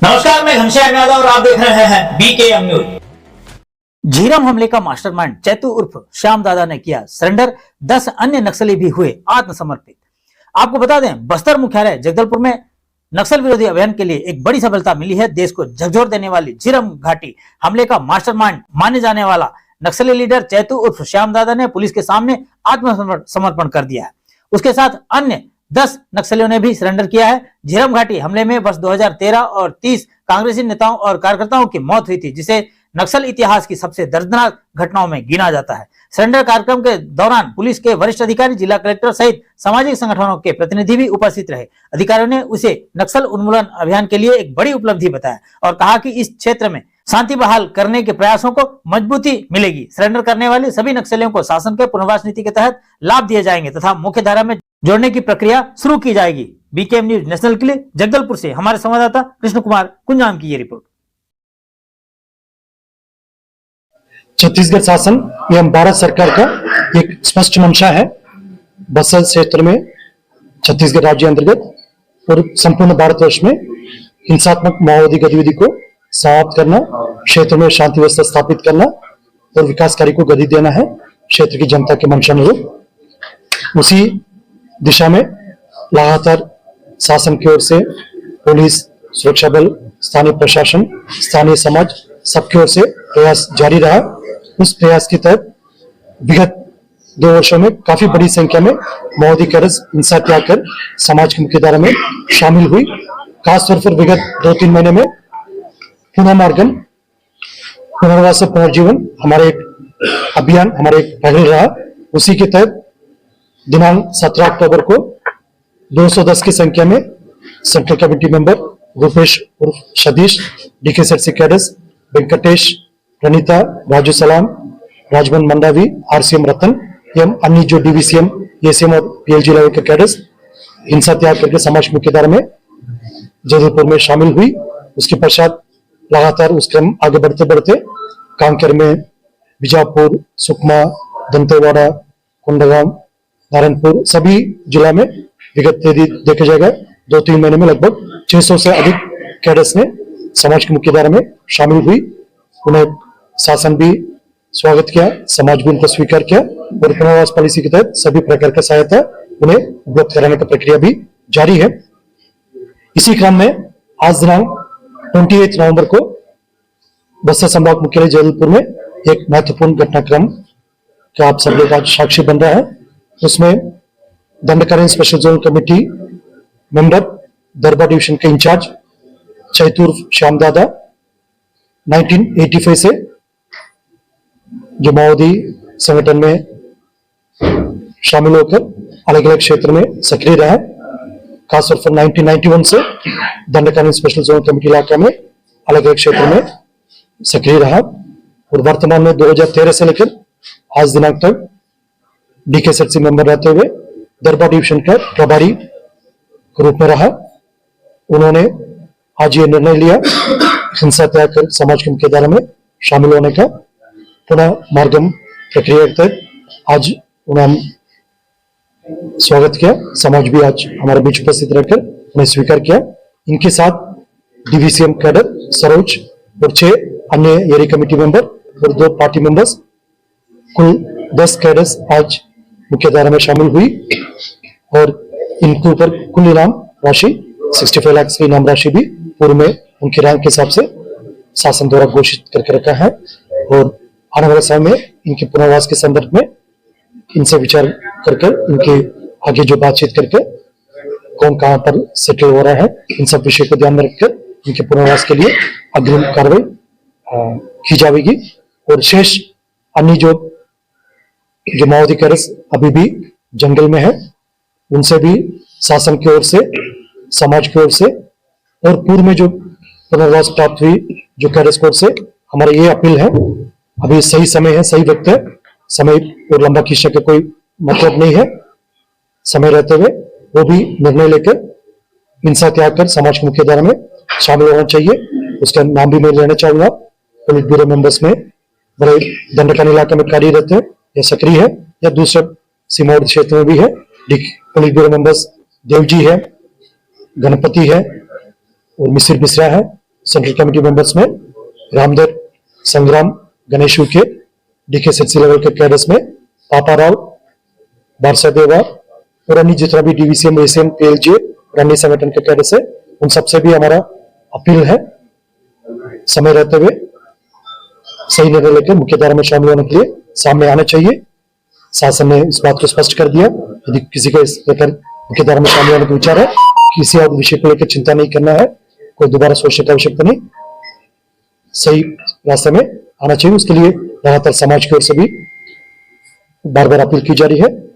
नमस्कार, मैं घनश्याम यादव और आप देख रहे हैं बीकेएम न्यूज। झीरम हमले का मास्टरमाइंड चैतू उर्फ श्याम दादा ने किया सरेंडर। 10 अन्य नक्सली भी हुए आत्मसमर्पित। आपको बता दें, बस्तर मुख्यालय जगदलपुर में नक्सल विरोधी अभियान के लिए एक बड़ी सफलता मिली है। देश को झकझोर देने वाली झीरम घाटी हमले का मास्टरमाइंड माने जाने वाला नक्सली लीडर चैतू उर्फ श्याम दादा ने पुलिस के सामने आत्मसमर्पण कर दिया है। उसके साथ अन्य 10 नक्सलियों ने भी सरेंडर किया है। झीरम घाटी हमले में वर्ष 2013 और 30 कांग्रेसी नेताओं और कार्यकर्ताओं की मौत हुई थी, जिसे नक्सल इतिहास की सबसे दर्दनाक घटनाओं में गिना जाता है। सरेंडर कार्यक्रम के दौरान पुलिस के वरिष्ठ अधिकारी, जिला कलेक्टर सहित सामाजिक संगठनों के प्रतिनिधि भी उपस्थित रहे। अधिकारियों ने उसे नक्सल उन्मूलन अभियान के लिए एक बड़ी उपलब्धि बताया और कहा कि इस क्षेत्र में शांति बहाल करने के प्रयासों को मजबूती मिलेगी। सरेंडर करने वाले सभी नक्सलियों को शासन के पुनर्वास नीति के तहत लाभ दिए जाएंगे तथा मुख्य धारा में जोड़ने की प्रक्रिया शुरू की जाएगी। बीकेएम न्यूज नेशनल के लिए जगदलपुर से हमारे संवाददाता कृष्ण कुमार कुंजाम की ये रिपोर्ट। छत्तीसगढ़ शासन एवं भारत सरकार का एक स्पष्ट मंशा है बस्तर क्षेत्र में, छत्तीसगढ़ राज्य अंतर्गत और संपूर्ण भारतवर्ष में हिंसात्मक माओवादी गतिविधि को समाप्त करना, क्षेत्र में शांति व्यवस्था स्थापित करना और विकास कार्य को गति देना है क्षेत्र की जनता के मंशानुरूप। उसी दिशा में लगातार शासन की ओर से पुलिस, सुरक्षा बल, स्थानीय प्रशासन, स्थानीय समाज सबकी ओर से प्रयास जारी रहा। उस प्रयास के तहत विगत 2 वर्षों में काफी बड़ी संख्या में माओवादी कैडर्स हिंसा त्याग कर समाज की मुख्यधारा में शामिल हुई। खासतौर पर विगत 2-3 महीने में पुनर्मार्गन, पुनर्वास और पुनर्जीवन हमारे एक अभियान, हमारे एक पहल रहा। उसी के तहत दिनांक 17 अक्टूबर को 210 की संख्या में सेंट्रल कमेटी मेंबर रूपेश उर्फ सतीश, डीकेएसआरसी कैडर्स वेंकटेश, प्रणीता, राजू सलाम, राजबन मंडावी, आरसीएम रतन एवं अन्य जो डीवीसीएम, एसीएम और पीएलजी लेवल के कैडर्स हिंसा त्याग करके समाज मुख्यधारा में जगदलपुर में शामिल हुई। उसके पश्चात लगातार उस क्रम आगे बढ़ते बढ़ते कांकेर में, बीजापुर, सुकमा, दंतेवाड़ा, कोंडागांव, नारायणपुर सभी जिला में विगत देखा जाएगा 2-3 महीने में लगभग 600 से अधिक कैडर्स ने समाज की मुख्यधारा में शामिल हुई। उन्हें शासन भी स्वागत किया, समाज भी उनको स्वीकार किया और पुनर्वास पॉलिसी के तहत सभी प्रकार का सहायता उन्हें उपलब्ध कराने की प्रक्रिया भी जारी है। इसी क्रम में आज दिनांक 28 नवंबर को बस्तर संभाग मुख्यालय जबलपुर में एक महत्वपूर्ण घटनाक्रम का आप सब लोग आज साक्षी बन रहा है। उसमें Dandakaranya special zone committee member, दरबा डिवीजन के इंचार्ज चैतूर श्याम दादा 1985 से जो माओवादी संगठन में शामिल होकर अलग अलग क्षेत्र में सक्रिय रहा। खासतौर पर 1991 से दंडकारण स्पेशल जोन कमेटी इलाका में अलग अलग क्षेत्र में सक्रिय रहा और वर्तमान में 2013 से लेकर आज दिनांक तक डीकेएसआरसी मेंबर रहते हुए दरबा डिवीजन का प्रभारी के रूप में रहा। उन्होंने आज ये निर्णय लिया हिंसा त्याग कर समाज की मुख्यधारा में शामिल होने का। पुनः मार्गम प्रक्रिया के तहत आज उन्हें स्वागत किया। समाज भी आज हमारे बीच उपस्थित रहकर उन्हें स्वीकार किया। इनके साथ डीवीसीएम कैडर सरोज और 6 अन्य एरिया कमेटी मेंबर और 2 पार्टी मेंबर्स, कुल 10 कैडर्स आज मुख्यधारा में शामिल हुई और इनके ऊपर कुल इनाम राशि 65 लाख की इनाम राशि भी पूर्व में उनकी रैंक के हिसाब से शासन द्वारा घोषित करके रखा है और आने वाले समय में इनके पुनर्वास के संदर्भ में इनसे विचार करके इनके आगे जो बातचीत करके कौन कहां पर सेटल हो रहा है, इन सब विषय को ध्यान में रखकर इनके पुनर्वास के लिए अग्रिम कार्रवाई की जाएगी। और शेष अन्य जो माओवादी कैडर्स अभी भी जंगल में है, उनसे भी शासन की ओर से, समाज की ओर से और पूर्व में जो पुनर्वास प्राप्त हुई जो कैडर्स की ओर से हमारा ये अपील है, अभी सही समय है, सही वक्त है, समय और लंबा खींचने का कोई मतलब नहीं है। समय रहते हुए वो भी निर्णय लेकर हिंसा त्याग कर समाज की मुख्यधारा में शामिल होना चाहिए। उसका नाम भी मैं लेना चाहूंगा। पुलिस ब्यूरो मेंबर्स में बड़े दंडकारण इलाके में कार्यरत है या सक्रिय है या दूसरे सीमावर्ती क्षेत्र में भी है। पुलिस ब्यूरो मेंबर्स देवजी है, गणपति है और मिसिर बिसरा है सेंट्रल कमेटी मेंबर्स में रामदेव, संग्राम, गणेश के, DKSHC लेवल के कैडर्स में पापा राव, बारसादेवा और अन्य जितना भी DVCM, ACM, PLJ और अन्य संगठन के कैडर्स है, उन सबसे भी हमारा अपील है समय रहते हुए सही निर्णय लेकर मुख्य धारा में शामिल होने के लिए सामने आना चाहिए। शासन ने इस बात को स्पष्ट कर दिया, यदि किसी का इस प्रकार मुख्य धारा में शामिल होने का विचार है, किसी और विषय को लेकर चिंता नहीं करना है, कोई दोबारा सोचने की आवश्यकता नहीं, सही रास्ते में आना चाहिए। उसके लिए लगातार समाज की ओर से भी बार बार अपील की जा रही है।